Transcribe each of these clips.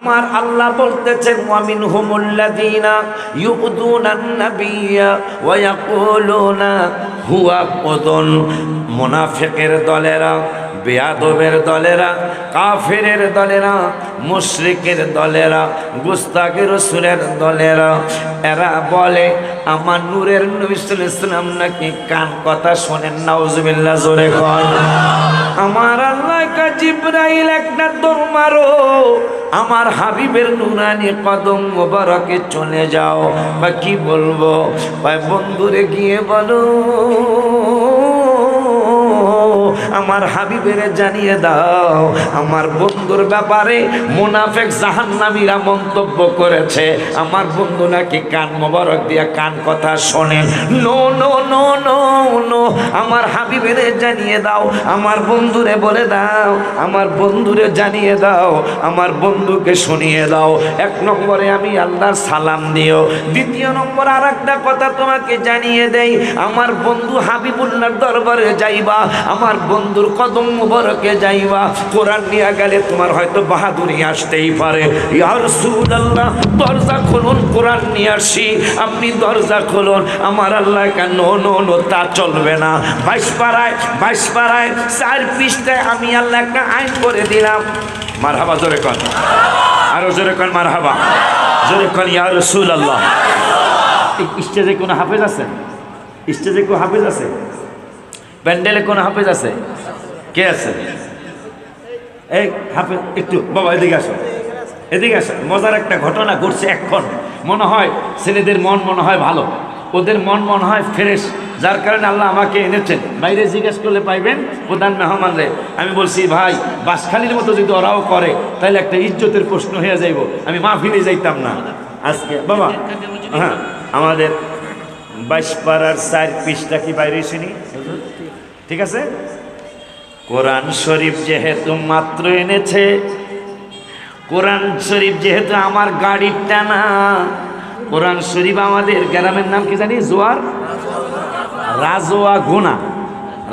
আমার আল্লাহ বলতেছেন ওয়া মিনহুমুল্লাযীনা ইউযুনান নাবিয়্যা ওয়া ইয়াকুলুনা হুয়া উযুন। মুনাফিকের দলেরা, বেয়াদবের দলেরা, কাফেরের দলেরা, মুশরিকের দলেরা, গুস্তাখে রাসূলের দলেরা এরা বলে আমার নূরের নবী সাল্লাল্লাহু আলাইহি ওয়াসাল্লাম নাকি কান কথা শোনেন। নাউজুবিল্লাহ, জোরে কর। আমার আল্লাহ কা জিবরাইল একটা দৌড় মারো, আমার হাবিবের নুরানি কদম মোবারকে চলে যাও। বা কি বলবো ভাই, বন্ধুরে গিয়ে বলো আমার হাবিবের জানিয়ে দাও আমার বন্ধুর ব্যাপারে মুনাফিক জাহান্নামীরা মন্তব্য করেছে, আমার বন্ধু নাকি কান মোবারক দিয়া কান কথা শোনেন। No no no no no, আমার হাবিবের জানিয়ে দাও, আমার বন্ধুরে বলে দাও, আমার বন্ধুরে জানিয়ে দাও, আমার বন্ধুকে শুনিয়ে দাও। এক নম্বরে আমি আল্লাহর সালাম দিও। দ্বিতীয় নম্বর আর একটা কথা তোমাকে জানিয়ে দেই, আমার বন্ধু হাবিবুল্লাহর দরবারে যাইবা, আমার বন্ধুর কদম মুবারকে যাইবা। কোরআন নিয়ে গেলে তোমার হয়তো বাহাদুরি আসতেই পারে। ইয়া রাসূলুল্লাহ দরজা খুলুন, কোরআন নিয়ে আসি, আপনি দরজা খুলুন। আমার আল্লাহ কেন নো নো নো, তা চলবে না। 22 পারায় 4 পৃষ্ঠায় আমি আল্লাহ একটা আইন করে দিলাম। মারহাবা, জোরে কর, আরো জোরে কর, মারহাবা, জোরে কর। ইয়া রাসূলুল্লাহ। স্টেজে কোনো হাফেজ আছে? স্টেজে কোনো হাফেজ আছে? প্যান্ডেলে কোনো হাফেজ আছে? কে আছে? এই হাফেজ একটু বাবা এদিকে আসো, এদিকে আসো। মজার একটা ঘটনা ঘটছে এখন। মনে হয় ছেলেদের মন মনে হয় ভালো, ওদের মন মনে হয় ফ্রেশ, যার কারণে আল্লাহ আমাকে এনেছেন। বাইরে জিজ্ঞেস করলে পাইবেন প্রধান মেহমানরে। আমি বলছি ভাই বাসখালীর মতো যদি ওরাও করে তাহলে একটা ইজ্জতের প্রশ্ন হয়ে যাইব, আমি মাহফিলে যাইতাম না আজকে। বাবা হ্যাঁ, আমাদের 22 পারার 4 পৃষ্ঠা কি বাইরে শুনি? ঠিক আছে। কোরআন শরীফ যেহেতু মাত্র এনেছে, কোরআন শরীফ যেহেতু আমার গাড়ির টানা, কোরআন শরীফ আমাদের গ্রামের নাম কি জানি? জোয়ার রাজোয়া গোনা,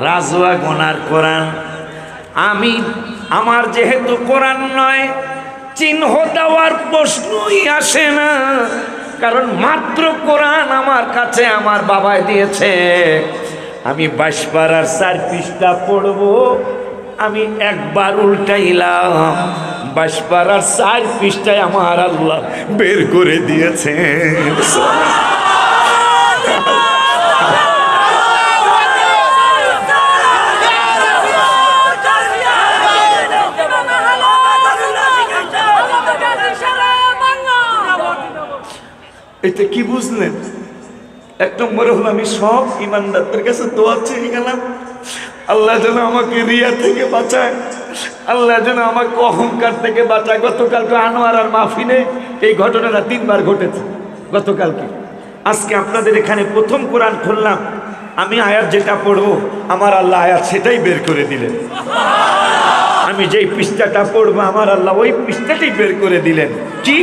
রাজোয়া গোনার কোরআন। আমি আমার যেহেতু কোরআন নয়, চিহ্ন দেওয়ার প্রশ্নই আসে না, কারণ মাত্র কোরআন আমার কাছে আমার বাবাই দিয়েছে। আমি 22 পারার 4 পৃষ্ঠা পড়ব, আমি একবার উল্টাইলাম, 22 পারার 4 পৃষ্ঠায় আমার আল্লাহ বের করে দিয়েছে। এতে কি বুঝলেন? এক নম্বরে হলো আমি সব ইমানদারদের কাছে দোয়া চেয়ে গেলাম, আল্লাহ যেন আমাকে রিয়া থেকে বাঁচায়, আল্লাহ যেন আমাকে অহংকার থেকে বাঁচায়। গতকালকে আনোয়ার আর মাহফিলে এই ঘটনাটা 3 বার ঘটেছে গতকালকে। আজকে আপনাদের এখানে প্রথম কোরআন খুললাম, আমি আয়াত যেটা পড়বো আমার আল্লাহ আয়াত সেটাই বের করে দিলেন। আমি যেই পৃষ্ঠাটা পড়বো আমার আল্লাহ ওই পৃষ্ঠাটাই বের করে দিলেন। কি?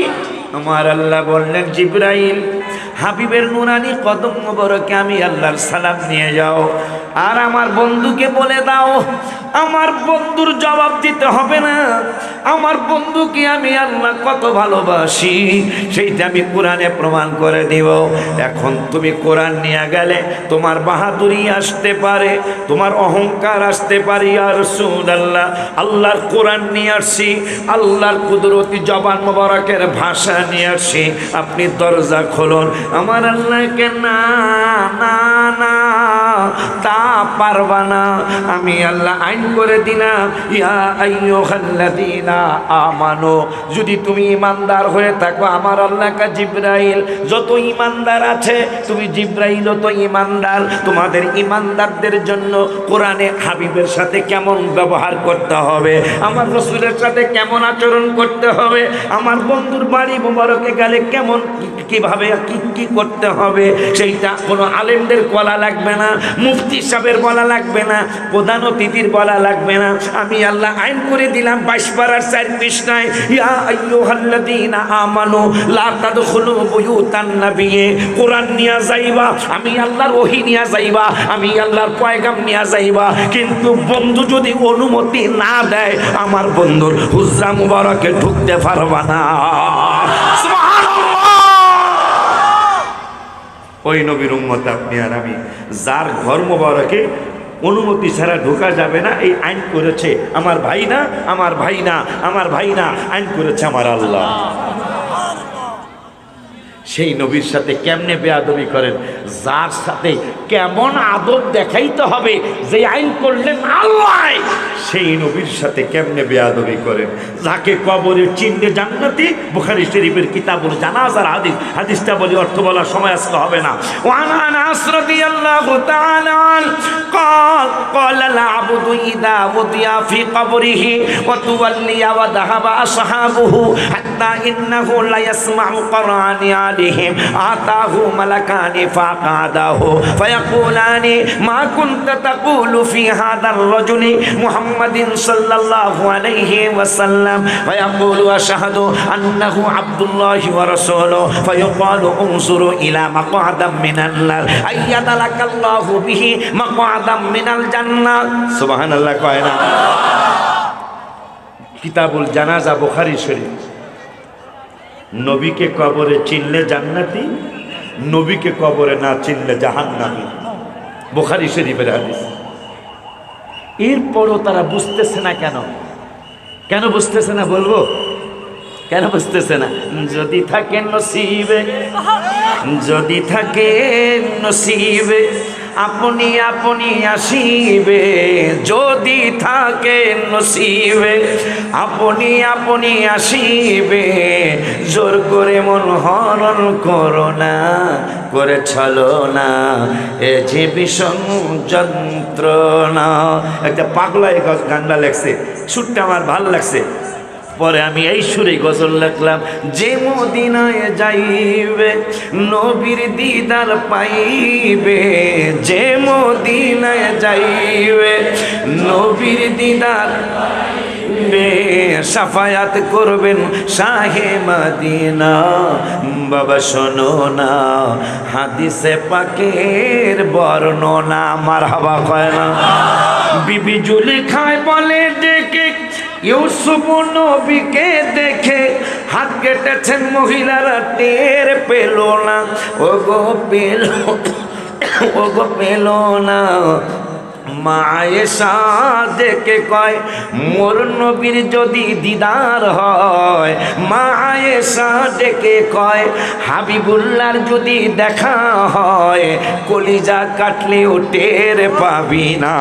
আমার আল্লাহ বললেন জিবরাইল হাবিবের নুরানি কদম মোবারকে আমি আল্লাহর সালাম নিয়ে যাও, আর আমার বন্ধুকে বলে দাও, আমার বন্ধুর জবাব দিতে হবে না, আমার বন্ধুকে আমি আল্লাহ কত ভালোবাসি সেইটা আমি কোরআনে প্রমাণ করে দিব। এখন তুমি কোরআন নিয়ে গেলে তোমার বাহাদুরি আসতে পারে, তোমার অহংকার আসতে পারে। ইয়া রাসূলুল্লাহ আল্লাহর কোরআন নিয়ে আসছি, আল্লাহর কুদরতি জবান মোবারকের ভাষা নিয়ে আসছি, আপনি দরজা খুলুন। আমার আল্লাহকে না না না, তা পারবা না। আমি আল্লাহ আইন করে দিলাম, ইয়া আইয়ুহাল্লাযীনা আমানু, যদি তুমি ইমানদার হয়ে থাকো, আমার আল্লাহ কা জিবরাইল যত ইমানদার আছে, তুমি জিবরাইল তো ইমানদার, তোমাদের ইমানদারদের জন্য কোরআনে হাবিবের সাথে কেমন ব্যবহার করতে হবে, আমার রাসূলের সাথে কেমন আচরণ করতে হবে, আমার বন্ধুর বাড়ি মোবারকে গেলে কেমন কিভাবে কি করতে হবে, সেইটা কোনো আলেমদের কলা লাগবে না, মুফতি সাহেবের বলা লাগবে না, প্রধান অতিথির বলা লাগবে না। আমি আল্লাহ আইন করে দিলাম 22 পারার 4 পৃষ্ঠায়, ইয়া আইয়ুহাল্লাযীনা আমানু লা তাদখুলু বুয়ুতান নাবিয়্যি, কোরআন নিয়া যাইবা, আমি আল্লাহর ওহী নিয়া যাইবা, আমি আল্লাহর পয়গাম নিয়া যাইবা, কিন্তু বন্ধু যদি অনুমতি না দেয় আমার বন্ধুর হুজরা মুবারকে ঢুকতে পারবা না। সুবহানাল্লাহ। ওই নবীর উম্মত আপনি আর আমি, যার ঘর মুবারকে অনুমতি ছাড়া ঢোকা যাবে না, এই আইন করেছে আমার ভাই না, আমার ভাই না, আমার ভাই না, আইন করেছে আমার আল্লাহ। সেই নবীর সাথে কেমনে বেয়াদবি করেন, যার সাথে কেমন আদব দেখাইতে হবে, যে আইন করলেন আল্লাহ, সেই নবীর সাথে কেমনে বেয়াদবি করেন। যাকে কবরের চিহ্নে জান্নাতি, বুখারী শরীফের কিতাবুল জানাজার হাদিস, হাদিসটা বলি, অর্থ বলার সময় আজকে হবে না। ওয়ান আনাস রাদিয়াল্লাহু তাআলা قال قال العبد إذا وضع في قبره وتولي وذهب أصحابه حتى إنه لا يسمع قرآن عليهم آتاه ملكان فقعده فيقولان ما كنت تقول في هذا الرجل محمد صلى الله عليه وسلم فيقول أشهد أنه عبد الله ورسوله فيقال انظروا إلى مقعد من النار أيد لك الله به مقعد মিনাল জান্নাত। সুবহানাল্লাহ কয় না? কিতাবুল জানাজা বুখারী শরীফ। নবীকে কবরে চিনলে জান্নাতি, নবীকে কবরে না চিনলে জাহান্নামী, বুখারী শরীফের হাদিস। এরপরও তারা বুঝতেছে না কেন? কেন বুঝতেছে না বলবো? কেন বুঝতেছে না? যদি থাকে নসিবে, যদি থাকে নসিবে আপনি আপনি আসিবে, যদি থাকে নসিবে আপনি আপনি আসিবে, জোর করে মন হরণ করো না, করে চলো না, এ যে বিষম যন্ত্রণা। একটা পাগলা এই গানটা লেখছে, সুরটা আমার ভালো লাগছে, পরে আমি এই সুরে গজল লিখলাম। যে মদিনায় যাইবে নবীর দিদার পাইবে, যে মদিনায় যাইবে নবীর দিদার পাইবে, সাফায়াত করবেন শাহে মদিনা। বাবা শোনো না হাদিসে পাকের বর্ণনা, মারহাবা কয় না? বিবি জুলেখায় বলে ডেকে ইউসুফ নবীকে দেখে হাত কেটেছেন মহিলারা, টের পেল না, ও গো পেল, ও গো পেল না। মা আয়েশা দেখে কয় মোর নবীর যদি দিদার হয়, মা আয়েশা ডেকে কয় হাবিবুল্লাহর যদি দেখা হয়, কলিজা কাটলেও টের পাবি না।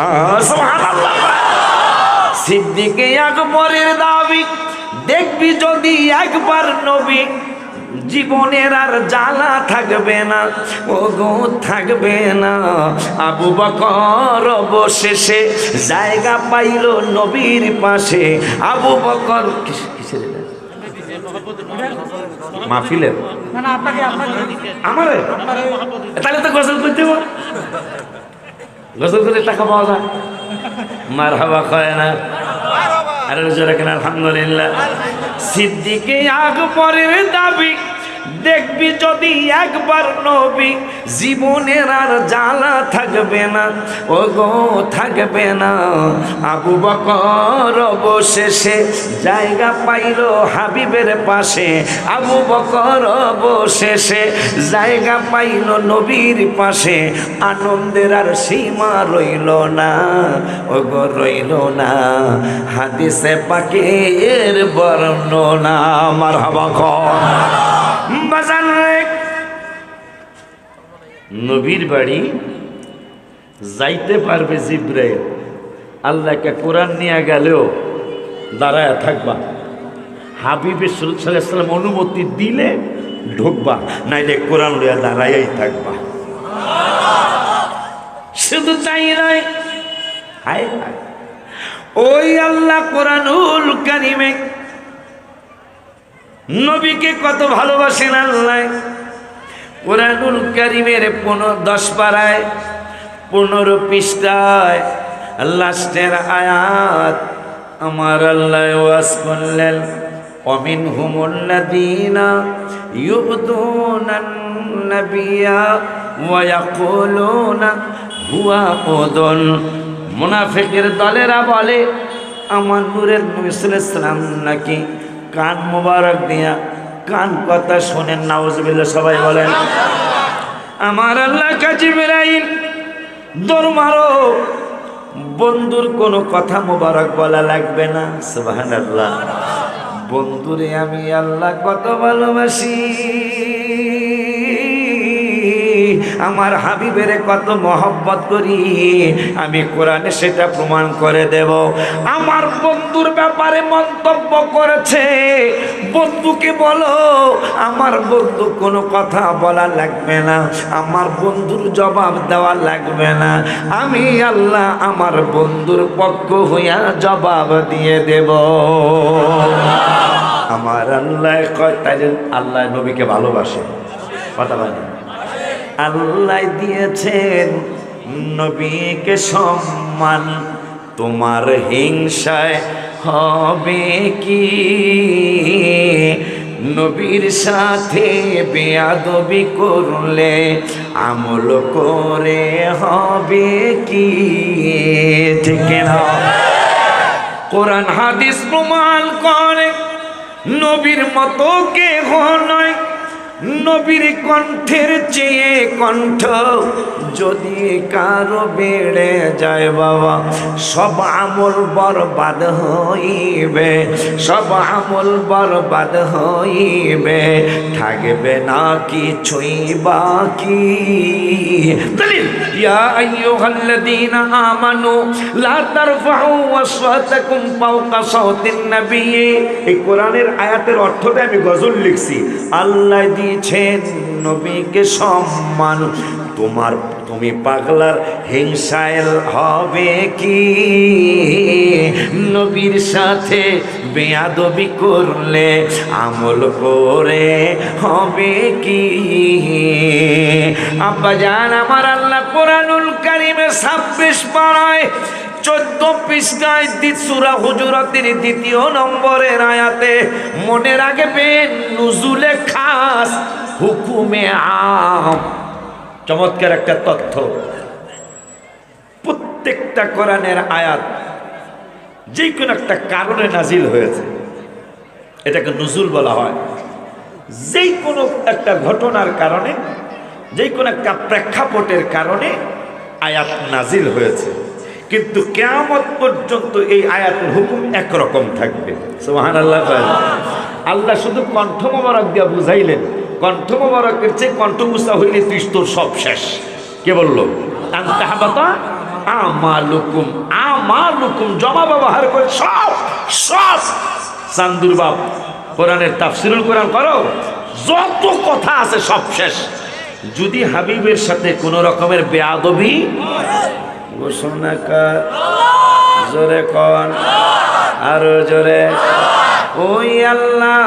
সুবহানাল্লাহ। সিদ্দিকে আকবরের দাবি, দেখবি যদি একবার নবী, জীবনের আর জ্বালা থাকবে না, ও গো থাকবে না। আবু বকর অবশেষে জায়গা পাইল নবীর পাশে। আবু বকর কিসের মাহফিলের? আমারে তাহলে তো গজল করতে, গজল করে টাকা পাওয়া যায়, মারহাবা কয় না? আরে জোরে কেন আলহামদুলিল্লাহ। সিদ্দিকে আকবরের দাবি, দেখবি যদি একবার নবী, জীবনের আর জ্বালা থাকবে না, ও গো থাকবে না। আবু বকর অবশেষে জায়গা পাইল হাবিবের পাশে, আবু বকর অবশেষে জায়গা পাইল নবীর পাশে। আনন্দের আর সীমা রইল না, ও গো রইল না। হাদিসে পাকের বর্ণনা, মারহাবা কর। নবীর বাড়ি যাইতে পারবে জিব্রাইল, আল্লাহকে কোরআন নিয়ে গেলেও দাঁড়ায় থাকবা, হাবিবে সাল্লাল্লাহু আলাইহি ওয়াসাল্লাম অনুমতি দিলে ঢুকবা, নাইলে কোরআন লইয়া দাঁড়াইয়াই থাকবা। শুধু তাই নয়, হায় হায়, ওই আল্লাহ কোরআনুল কারিমে নবীকে কত ভালোবাসেন আল্লাহ। কোরআনুল কারিমের 10 পারায় 15 পৃষ্ঠায় লাস্টের আয়াত আমার আল্লাহ ওয়াজ করলেন, ওয়ামিনহুমুল্লাযীনা ইউযুনান নাবিয়্যা ওয়া ইয়াকুলুনা হুয়া উযুন। মুনাফিকের দলেরা বলে আমার নূরের নবী সাল্লাল্লাহু আলাইহি ওয়াসাল্লাম নাকি কান মোবারক দিয়া কান কথা শোনেন। নাউজুবিল্লাহ, সবাই বলেন। আমার আল্লাহ জিবরাইল দৌড় মারো, বন্ধুর কোনো কথা মোবারক বলা লাগবে না। সুবহানাল্লাহ। বন্ধুরে আমি আল্লাহ কত ভালোবাসি, আমার হাবিবের কত মহব্বত করি, আমি কোরআনে সেটা প্রমাণ করে দেব। আমার বন্ধুর ব্যাপারে মন্তব্য করেছে, বন্ধুকে বলো আমার বন্ধু কোনো কথা বলা লাগবে না, আমার বন্ধুর জবাব দেওয়া লাগবে না, আমি আল্লাহ আমার বন্ধুর পক্ষ হইয়া জবাব দিয়ে দেব। আমার আল্লাহ কয়, তাইলে আল্লাহ নবীকে ভালোবাসে, কথা বলেন। আল্লাহ দিয়েছেন নবীকে সম্মান, তোমার হিংসায় হবে কি? নবীর সাথে বেয়াদবি করলে আমল করে হবে কি? ঠিক না? কোরআন হাদিস প্রমাণ করে নবীর মতো কেহ নয়, নবীর কণ্ঠের চেয়ে কণ্ঠ যদি কারো বেড়ে যায় বাবা, সব আমল বরবাদ হইবে, সব আমল বরবাদ হইবে, থাকবে না কিছুই বাকি। দলিল, ইয়া আইয়ুহাল্লাযীনা আমানু লা তারফাউ আসওয়াতাকুম ফাওকা সাওতিন নবী। এই কোরআনের আয়াতের অর্থটা আমি গজল লিখছি। আল্লাহ দিয়েছেন নবীকে সম্মান, তুমি পাগলার হিংসায় হবে কি? নবীর সাথে বেয়াদবি করলে আমল করে হবে কি? আব্বা জান, আমার আল্লাহ কোরআনুল কারীমে 26 পারায় 14 পৃষ্ঠায় সূরা হুজুরাতের 2 নম্বরের আয়াতে মনে রাখবেন, নুজুলে খাস হুকুমে আম। চমৎকার একটা তথ্য। প্রত্যেকটা কোরআনের আয়াত যে কোনো একটা কারণে নাজিল হয়েছে, এটাকে নুজুল বলা হয়। যে কোনো একটা ঘটনার কারণে, যে কোনো একটা প্রেক্ষাপটের কারণে আয়াত নাজিল হয়েছে, কিন্তু কিয়ামত পর্যন্ত এই আয়াতের হুকুম একরকম থাকবে। সুবহানাল্লাহ। আল্লাহ শুধু কণ্ঠ মোবারক দিয়া বুঝাইলেন, কণ্ঠ মোবারকের চেয়ে কণ্ঠ মুসা হইলে তুই তোর সব শেষ। কে বললো? আনতাহাবাতা আমালুকুম, আমালুকুম জমা ব্যবহার করে সব সব। চান্দুর বাপ কোরআনের তাফসিরুল কোরআন করো, যত কথা আছে সব শেষ। যদি হাবিবের সাথে কোনো রকমের বেয়াদবি, ঘোষণা কর, জোরে কন, আরো জোরে, ওই আল্লাহ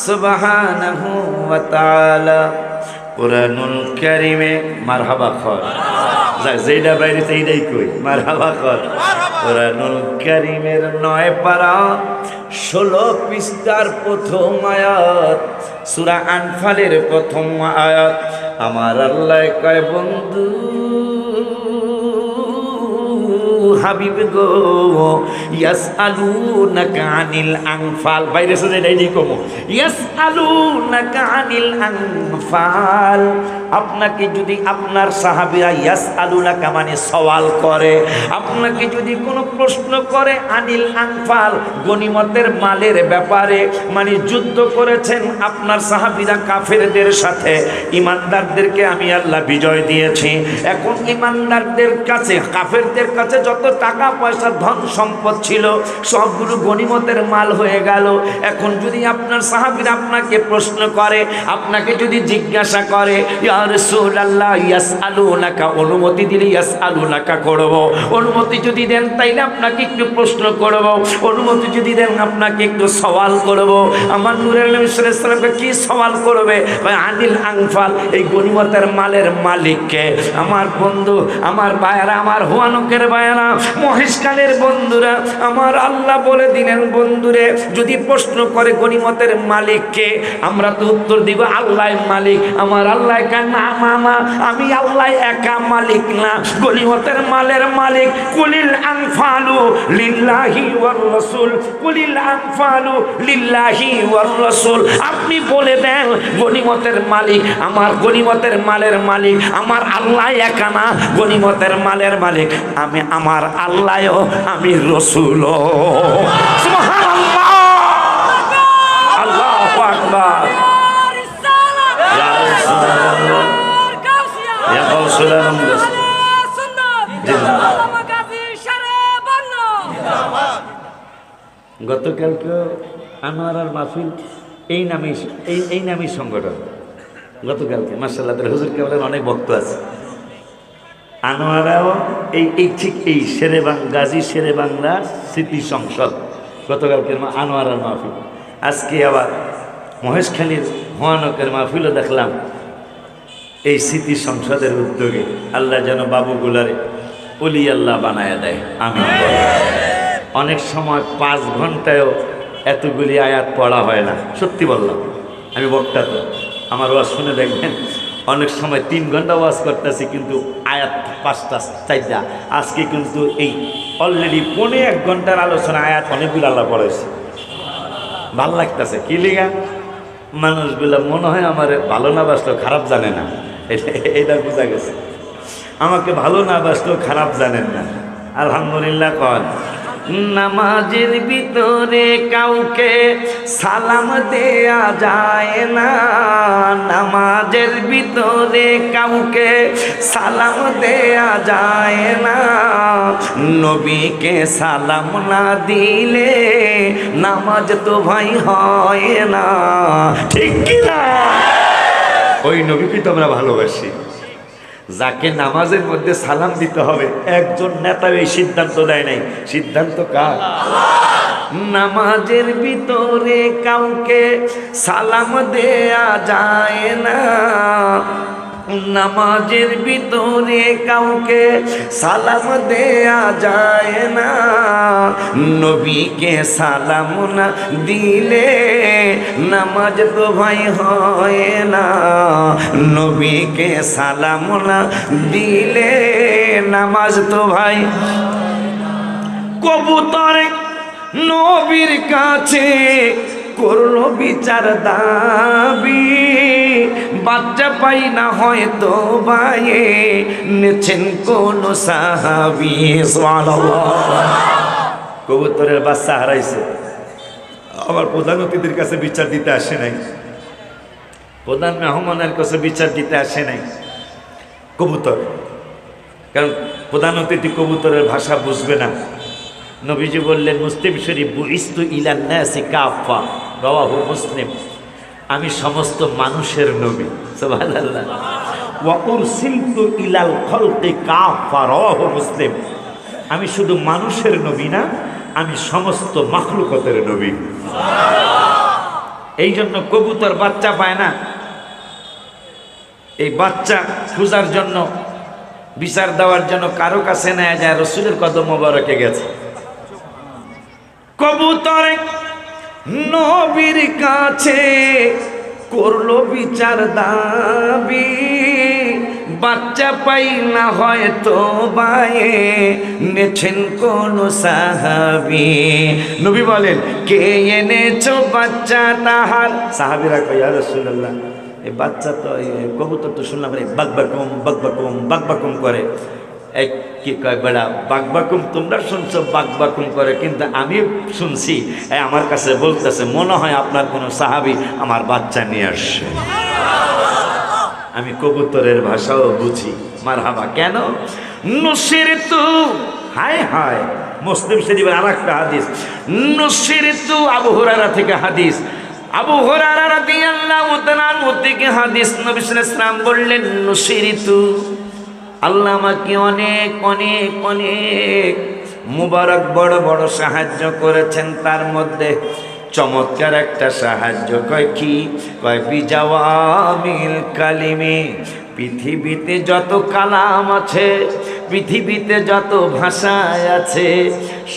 সুবহানাহু ওয়া তাআলা কোরআনুল কারীমে মারহাবা কর, যেটা বাইরে সেইটাই কই, মারহাবা কর। কোরআনুল কারীমের 9 পারা 16 পৃষ্ঠার প্রথম আয়াত, সূরা আনফালের প্রথম আয়াত। আমার আল্লাহ কয়, বন্ধু হাবিব গো, ইয়াসআলুনাকা আনিল আনফাল, বাইরে সে যাই কমো, ইয়াসআলুনাকা আনিল আনফাল। আপনাকে যদি আপনার সাহাবীরা ইয়াসআলুনাকা মানে সওয়াল করে, আপনাকে যদি কোনো প্রশ্ন করে আনিল আনফাল গনিমতের মালের ব্যাপারে, মানে যুদ্ধ করেছেন আপনার সাহাবীরা কাফেরদের সাথে, ইমানদারদেরকে আমি আল্লাহ বিজয় দিয়েছি, এখন ইমানদারদের কাছে কাফেরদের কাছে যত টাকা পয়সা ধন সম্পদ ছিল সবগুলো গনিমতের মাল হয়ে গেল। এখন যদি আপনার সাহাবীরা আপনাকে প্রশ্ন করে, আপনাকে যদি জিজ্ঞাসা করে, ইয়া রাসূলুল্লাহ ইয়াসআলুনাকা, অনুমতি দিলে ইয়াসআলুনাকা করব, অনুমতি যদি দেন তাইলে আপনাকে একটু প্রশ্ন করব, অনুমতি যদি দেন আপনাকে একটু সওয়াল করব। আমার নূরের নবী সাল্লাল্লাহু আলাইহি ওয়াসাল্লামকে কি সওয়াল করবে? আনিল আনফাল, এই গনিমতের মালের মালিককে। আমার বন্ধু, আমার ভাইয়েরা, আমার হুয়ানকের ভাইয়েরা, মহেশখালের বন্ধুরা, আমার আল্লাহ বলে দিলেন বন্ধুরে, যদি প্রশ্ন করে গনিমতের মালিককে, আমরা তো উত্তর দিব আল্লাহ মালিক। আমার আল্লাহ না মামা, আমি আল্লাহ একা মালিক না, গনিমতের মালের মালিক। কুলিল আনফালু লিল্লাহি ওয়ার রাসূল, কুলিল আনফালু লিল্লাহি ওয়ার রাসূল। আপনি বলে দেন গনিমতের মালিক, আমার গনিমতের মালের মালিক আমার আল্লাহ একা না, গনিমতের মালের মালিক আমি, আমার আল্লাহও, আমি রাসূলও। সুবহানাল্লাহ, আল্লাহু আকবার। গতকালকে আনোয়ারার মাহফিল এই নামই সংগঠন। গতকালকে মাশাআল্লাহ হুজুর কেবলের অনেক ভক্ত আছে। আনোয়ারাও ঠিক এই গাজী শেরে বাংলা স্মৃতি সংসদ, গতকালকের আনোয়ারার মাহফিল। আজকে আবার মহেশখালীর ভয়ানকের মাহফিলও দেখলাম এই স্মৃতি সংসদের উদ্যোগে। আল্লাহ যেন বাবুগুলারে ওলি আল্লাহ বানায়া দেয়, আমিন। অনেক সময় 5 ঘন্টায়ও এতগুলি আয়াত পড়া হয় না, সত্যি বললাম। আমি বক্তা তো, আমার ওয়াজ শুনে দেখবেন অনেক সময় 3 ঘন্টা ওয়াজ করতেছি কিন্তু আয়াত 5টা 4টা। আজকে কিন্তু এই অলরেডি 1.5 ঘন্টার আলোচনা, আয়াত অনেকগুলো আল্লাহ পড়াইছে। ভাল লাগতেছে কি লিগা? মানুষগুলো মনে হয় আমার ভালো না বাসলেও খারাপ জানে না, এটা বোঝা গেছে। আমাকে ভালো না বাসলেও খারাপ জানেন না, আলহামদুলিল্লাহ। কন নামাজের ভিতরে কাউকে সালাম দেয়া যায় না, নামাজের ভিতরে কাউকে সালাম দেয়া যায় না, নবীকে সালাম না দিলে নামাজ তো ভাই হয় না, ঠিক কিনা? ওই নবীকে তো আমরা ভালোবাসি, যাকে নামাজের মধ্যে সালাম দিতে হবে। একজন নেতা এই সিদ্ধান্ত দেয় নাই, সিদ্ধান্ত কার? নামাজের ভিতরে কাউকে সালাম দেয়া যায় না, নামাজের ভিতরে কাউকে সালাম দেয়া যায় না, নবীকে সালাম না দিলে নামাজ তো ভাই হয় না, নবীকে সালাম না দিলে নামাজ তো ভাই। কবুতরে নবীর কাছে করলো বিচার দাবি, বাচ্চা পাই না হয়তো ভাইয়ে নেছেন কোন সাহাবী। সুবহানাল্লাহ। কবুতরের বাচ্চা হারাইছে, আবার প্রধান অতিথির কাছে বিচার দিতে আসে নাই, প্রধান মেহমানের কাছে বিচার দিতে আসে নাই কবুতর, কারণ প্রধান অতিথি কবুতরের ভাষা বুঝবে না। নবীজি বললেন মুসলিম শরীফ, বুইস্তু ইলান নাসি কাফা, রাওয়াহু মুসলিম, আমি সমস্ত মানুষের নবী। সুবহানাল্লাহ। ওয়া উরসিলতু ইলাল খালকি কাফা, রাওয়াহু মুসলিম, আমি শুধু মানুষের নবী না, আমি সমস্ত মাখলুকাতের নবী। এই জন্য কবুতর বাচ্চা পায় না, এই বাচ্চা খোঁজার জন্য, বিচার দেওয়ার জন্য কারো কাছে নেওয়া যায়, রাসূলের কদম মোবারকে গেছে। কবুতরে নবীর কাছে করলো বিচার দাবি, বাচ্চা পাই না হয়তো বায়ে নেছেন কোন সাহাবী। নবী বলেন, কে এনেছো বাচ্চা তাহার? সাহাবীরা কয়, ইয়া রাসূলুল্লাহ, এই বাচ্চা তো কবুতর তো শুনলাম বাকবাকুম বাকবাকুম বাকবাকুম করে। এক কি কয়, বেড়া বাকবাকুম তোমরা শুনছো বাকবাকুম করে, কিন্তু আমি শুনছি আমার কাছে বলতেছে মনে হয় আপনার কোনো সাহাবী আমার বাচ্চা নিয়ে আসছে। আমি কবুতরের ভাষাও বুঝি, মারহাবা। কেন? নুসিরতু, হায় হায়, মুসলিম শরীফের আরেকটা হাদিস, নুসিরতু, আবু হুরায়রা থেকে হাদিস, আবু হুরায়রা রাদিয়াল্লাহু তাআলা আনহু থেকে হাদিস, নবী সাল্লাল্লাহু আলাইহি ওয়াসাল্লাম বললেন, নুসিরিতু, আল্লাহ আমাকে অনেক অনেক অনেক মুবারক বড় বড় সাহায্য করেছেন। তার মধ্যে চমৎকার একটা সাহায্য, কয় কি? কয় বিজাওয়ামিল কালিমি, পৃথিবীতে যত কালাম আছে, পৃথিবীতে যত ভাষায় আছে,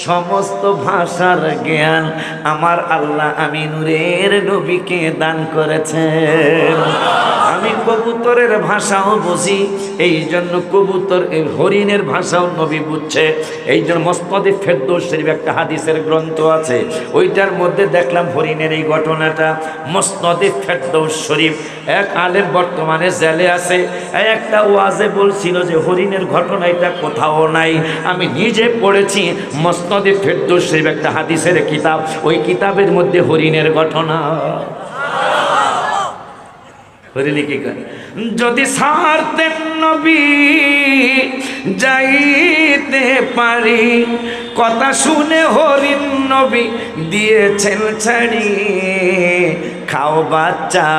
সমস্ত ভাষার জ্ঞান আমার আল্লাহ আমি নূরের নবীকে দান করেছেন। আমি কবুতরের ভাষাও বুঝি, এই জন্য কবুতর এই হরিণের ভাষাও নবী বুঝছে। এই জন্য মুসনাদে ফেরদৌস শরীফ একটা হাদিসের গ্রন্থ আছে, ওইটার মধ্যে দেখলাম হরিণের এই ঘটনাটা। মুসনাদে ফেরদৌস শরীফ, এক আলেম বর্তমানে জেলে আছে, একটা ওয়াজে বলছিল যে হরিণের ঘটনা এটা কোথাও নাই। আমি নিজে পড়েছি মুসনাদে ফেরদৌস শরীফ একটা হাদিসের কিতাব, ওই কিতাবের মধ্যে হরিণের ঘটনা। হরিণী কি করে? যদি ছাড়তেন নবী যাইতে পারি, কথা শুনে হরিণ নবী দিয়েছেন ছাড়ি। খাও বাচ্চা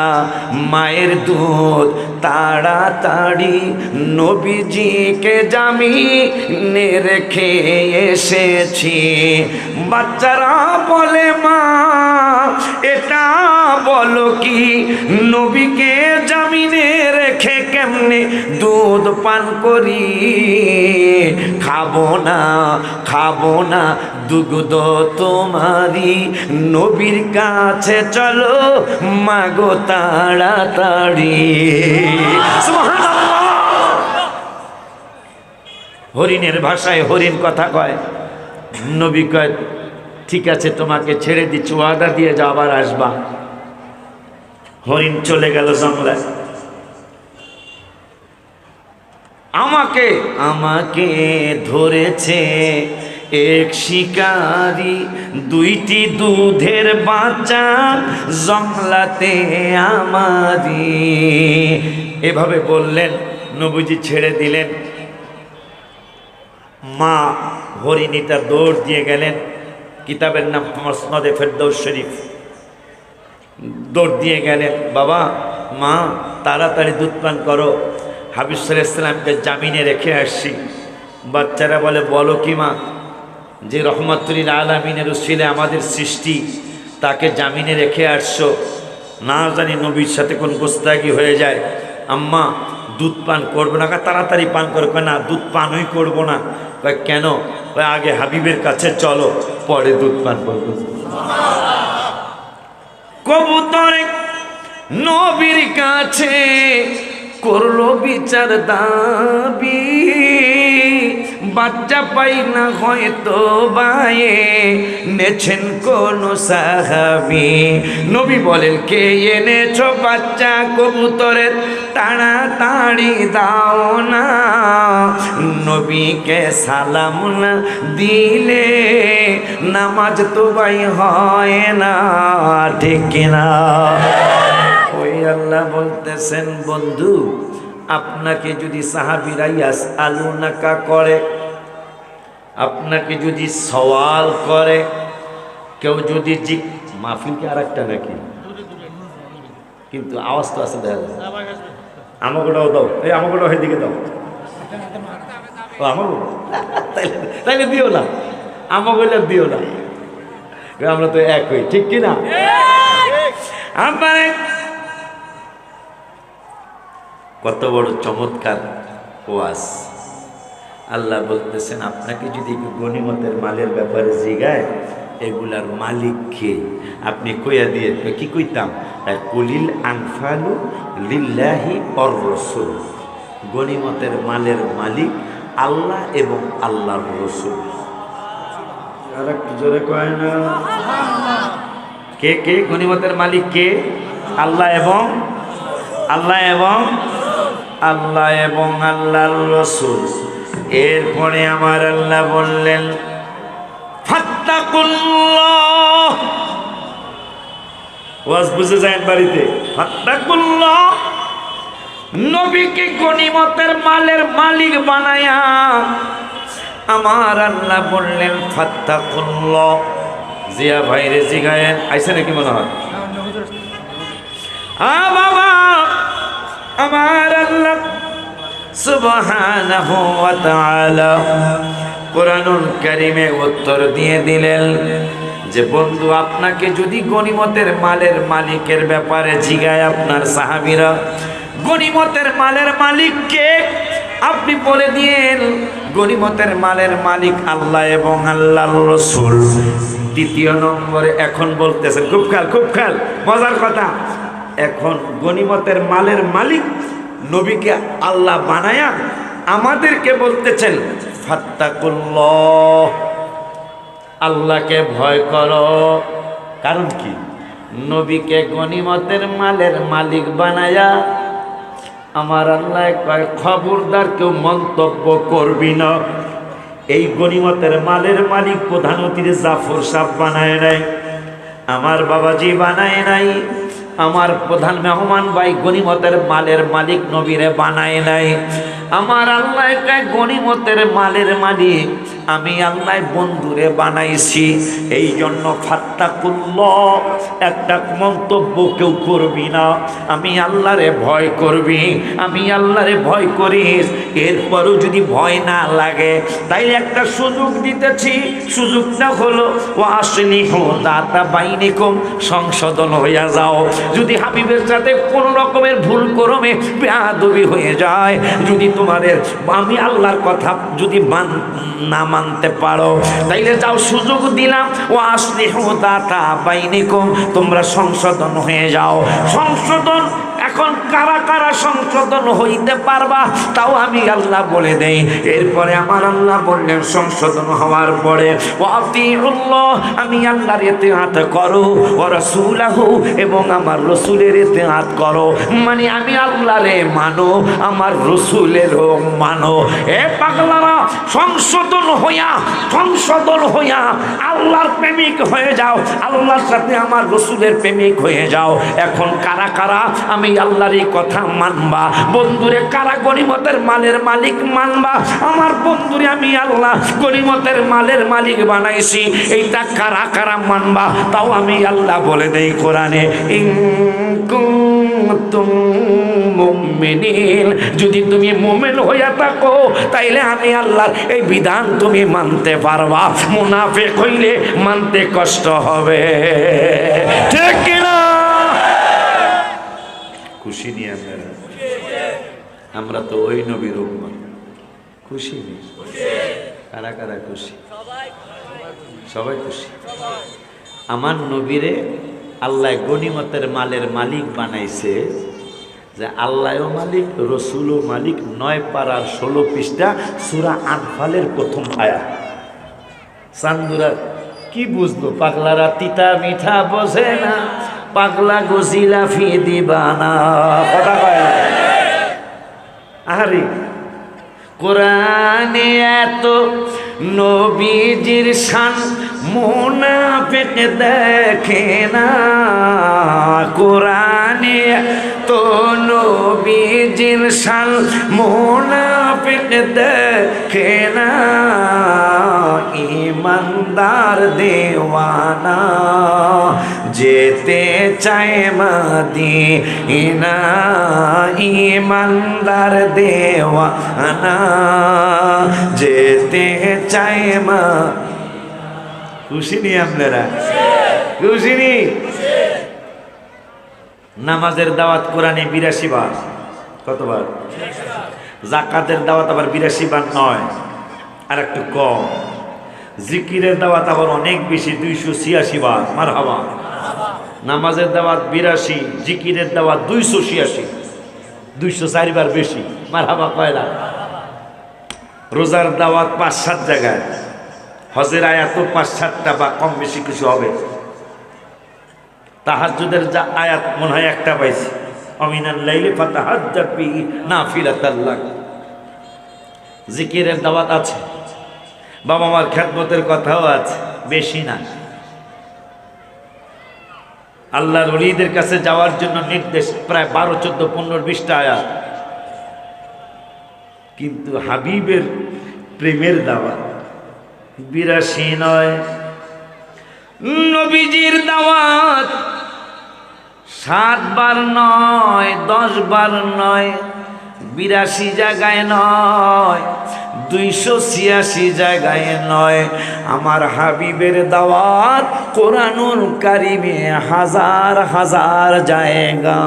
মায়ের দুধ তাড়াতাড়ি, নবীজিকে জামিনে রেখে এসেছি। বাচ্চারা বলে মা এটা বলো কি, নবীকে জামিনে রেখে কেমনে দুধ পান করি? খাবো না খাবো না দুগ্ধ তোমারি, নবীর কাছে চলো মাগো তাড়াতাড়ি। সুবহানাল্লাহ। হরিণের ভাষায় হরিণ কথা কয়। নবী কয় ঠিক আছে তোমাকে ছেড়ে দিচ্ছি, ওয়াদা দিয়ে যাও আবার আসবা। হরিণ চলে গেল জঙ্গলে। আমাকে আমাকে ধরেছে এক শিকারি, দুইটি দুধের বাচ্চা জঙ্গলাতে আমারি। এভাবে বললেন, নবীজি ছেড়ে দিলেন। মা হরিণীটা দৌড় দিয়ে গেলেন, কিতাবের নাম মুসনাদে ফেরদৌস শরীফ। দৌড় দিয়ে গেলেন, বাবা মা তাড়াতাড়ি দুধ পান করো, হাবিব সাল্লাল্লাহু আলাইহি ওয়াসাল্লামকে জামিনে রেখে আসছি। বাচ্চারা বলে বলো কি মা, যে রহমাতুল আলামিনের উসিলায় আমাদের সৃষ্টি, তাকে জামিনে রেখে আসছো, না জানি নবীর সাথে কোন গোস্তাগি হয়ে যায়। আম্মা দুধ পান করবো না। তাড়াতাড়ি পান করো। না দুধ পানই করবো না। কেন? আগে হাবিবের কাছে চলো, পরে দুধ পান করবো। কবুতরে নবীর কাছে করলো বিচার দাবি, বাচ্চা পাই না হয়তো বায়ে নেছেন কোন সাহাবী। নবী বলেন কে এনেছো বাচ্চা কবুতরের, তাড়াতাড়ি দাও না, নবীকে সালাম না দিলে নামাজ তো ভাই হয় না, ঠিক কিনা? ওই আল্লাহ বলতেছেন বন্ধু, আপনাকে যদি সাহাবীরা ইয়াসআলুনাকা করে, আপনাকে যদি সওয়াল করে, কেউ যদি মাহফিল কি আর একটা নাকি? কিন্তু আওয়াজ তো আছে, দেখা যায়। আমাকেও দাও, এই আমাকেও সেদিকে দাও। আমার তাইলে দিও না, আমাকে দিও না, আমরা তো এক হই, ঠিক কিনা? আপনার কত বড় চমৎকার ওয়াজ। আল্লাহ বলতেছেন আপনাকে যদি গনিমতের মালের ব্যাপারে জিগায়, এগুলার মালিক কে আপনি কইয়া দিয়ে, কি কইতাম? কুলিল আনফালু লিল্লাহি ওয়ার রাসূল, গনিমতের মালের মালিক আল্লাহ এবং আল্লাহর রাসূল। আর একটু জোরে কয় না? কে কে গনিমতের মালিক? কে? আল্লাহ এবং আল্লাহ এবং আল্লাহ এবং আল্লাহর রাসূল। এরপরে আমার আল্লাহ বললেন ফাত্তাকুল্লাহ। ওয়াজ বুঝে যায় বাড়িতে? ফাত্তাকুল্লাহ, নবীকে গনিমতের মালের মালিক বানায়া আমার আল্লাহ বললেন ফাত্তাকুল্লাহ। জিয়া ভাইরে জিগায়েন, আইসে নাকি মনে হয়? বাবা, আমার আল্লাহ সুবহানাহু ওয়া তাআলা কোরআনুল কারীমে উত্তর দিয়ে দিলেন যে বন্ধু, আপনাকে যদি গনিমতের মালের মালিকের ব্যাপারে জিজ্ঞায় আপনার সাহাবীরা, গনিমতের মালের মালিক কে? আপনি বলে দিয়েন গনিমতের মালের মালিক আল্লাহ এবং আল্লাহর রাসূল। দ্বিতীয় নম্বরে এখন বলতেছেন, খুব খেয়াল মজার কথা, এখন গনিমতের মালের মালিক নবীকে আল্লাহ বানায়া আমাদেরকে বলতেছেন ফাত্তাকুল্লাহ, আল্লাহকে ভয় করো। কারণ কি? নবীকে গনিমতের মালের মালিক বানায়া আমার আল্লাহ কয় খবরদার কেউ মন্তব্য করবি না। এই গনিমতের মালের মালিক প্রধান অতিথি জাফর সাহেব বানায় নাই, আমার বাবাজি বানায় নাই, আমার প্রধান মেহমান ভাই গনিমতের মালের মালিক নবীরে বানায় নাই। আমার আল্লাহ গনিমতের মালের মালিক আমি আল্লাহ বন্ধুরে বানাইছি। এই জন্য ফাত্তাকুল্লাহ, একটা মন্তব্য কেউ করবি না, আমি আল্লাহরে ভয় করবি, আমি আল্লাহরে ভয় করিস। এরপরও যদি ভয় না লাগে তাই একটা সুযোগ দিতেছি, সুযোগটা হলো ওয়াসলিহু যাতা বাইনিকুম, সংশোধন হইয়া যাও। যদি হাবিবের সাথে কোনো রকমের ভুল করমে বেয়াদবি হয়ে যায়, যদি তোমাদের আমি আল্লাহর কথা যদি না মানতে পারো, তাইলে যাও, সুযোগ দিলাম, ওয়াসলিহু যাতা বাইনিকুম, তোমরা সংশোধন হয়ে যাও। সংশোধন এখন কারা কারা সংশোধন হইতে পারবা তাও আমি আল্লাহ বলে দেই। এরপরে আমার আল্লাহ বললেন সংশোধন হওয়ার পরে ওয়াতিউল্লাহ, আমি আল্লাহর ইতিআত করো, ওয়া রাসূলাহু, এবং আমার রাসূলের ইতিআত করো। মানে আমি আল্লাহরে মানো, আমার রাসূলেরও মানো। এ পাগলারা, সংশোধন হইয়া আল্লাহর প্রেমিক হয়ে যাও, আল্লাহর সাথে আমার রাসূলের প্রেমিক হয়ে যাও। এখন কারা কারা আমি আল্লাহর এই কথা মানবা? বন্ধুরে, কারা গনিমতের মালের মালিক মানবা? আমার বন্ধুরে আমি আল্লাহ গনিমতের মালের মালিক বানাইছি, এইটা কারা কারা মানবা? তাও আমি আল্লাহ বলে দেই কোরআনে, ইন কুনতুম মুমিনিন, যদি তুমি মুমিন হইয়া থাকো তাইলে আমি আল্লাহর এই বিধান তুমি মানতে পারবা। মুনাফিক হইলে মানতে কষ্ট হবে, ঠিক কিনা? খুশি নিয়ে আমরা তো ওই নবীর উম্মত, খুশি নেই? কারা কারা খুশি? সবাই খুশি। আমার নবীরে আল্লাহ গনিমতের মালের মালিক বানাইছে, যে আল্লাহও মালিক, রসুলও মালিক। 9 পারার 16 পৃষ্ঠা সূরা আনফালের প্রথম আয়াত। চান্দুরা কি বুঝলো? পাগলারা তিতা মিঠা বোঝে না, পাগলা গজিলা ফি দিবানা, কথা কয় না। আরে কোরআনে এত নবীজির শান মুনাফিক দেখে না, কোরআনে তো নবীজির শান মুনাফিক দেখে না, ইমানদার দেওয়ানা যেতে চায় মদিনা, ইমানদার দেওয়ানা যেতে চায় মা। খুশি নি আপনারা? খুশি নি? নামাজের দাওয়াত কোরআনে 82 বার। কতবার? যাকাতের দাওয়াত আবার 82 বার নয়, আর একটু কম। জিকিরের দাওয়াত আবার অনেক বেশি, 286 বার। মারহাবা। নামাজের দাওয়াত 82, জিকিরের দাওয়াত 286, 204 বার বেশি। মারহাবা কয়লা? রোজার দাওয়াত 5-7 জায়গায়, হজের আয়াত 5-7টা বা কম বেশি কিছু হবে। তাহাজ্জুদের যা আয়াত মনে হয় একটা পাইছি, আমিনাল লাইলি ফাতাহাজ্জাত বিহি নাফিলাতাল লাক। জিকিরের দাওয়াত আছে, বাবা মার খেদমতের কথাও আছে, বেশি না। আল্লাহর ওলিদের কাছে যাওয়ার জন্য নির্দেশ প্রায় 12, 14, 15, 20টা আয়াত। কিন্তু হাবিবের প্রেমের দাওয়াত 82 নয়, নবীজির দাওয়াত 7 বার নয়, 10 বার নয়, 82 জায়গায় নয়, 286 জায়গায় নয়, আমার হাবিবের দাওয়াত কোরআনুল কারিমে হাজার হাজার জায়গা।